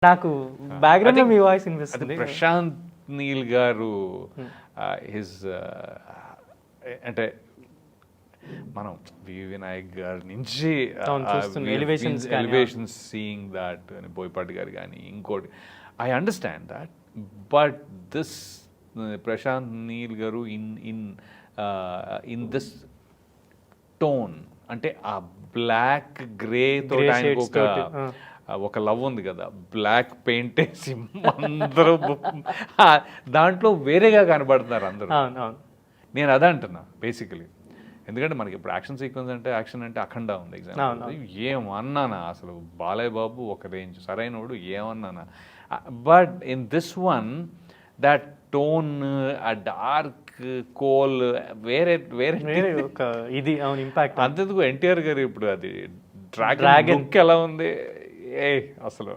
నాకు బ్యాక్గ్రౌండ్ లో మీ వాయిస్ వినిపిస్తుంది. ప్రశాంత్ నీల్ గారు హిజ్ అంటే మనం వి వినాయక్ గారి నుంచి ఎలివేషన్స్ సీయింగ్ దాట్ బోయపాటి గారు కానీ ఇంకోటి I understand that, but this Prashanth Neel గారు ఇన్ దిస్ టోన్ అంటే ఆ బ్లాక్ గ్రే తో ఒక లవ్ ఉంది కదా, బ్లాక్ పెయింట్ వేసి అందరూ దాంట్లో వేరేగా కనబడుతున్నారు అందరూ. నేను అదే అంటున్నా బేసికలీ. ఎందుకంటే మనకి ఇప్పుడు యాక్షన్ సీక్వెన్స్ అంటే యాక్షన్ అంటే అఖండ ఉంది ఎగ్జాంపుల్, ఏమన్నానా అసలు బాలయ్య బాబు ఒక రేంజ్ సరైనోడు ఏమన్నానా. But in this one that tone, ఆ డార్క్ కోల్ వేరే వేరే ఇది ఇంపాక్ట్. అంతెందుకు ఎన్టీఆర్ గారు ఇప్పుడు అది డ్రాగన్ ఎలా ఉంది అసలు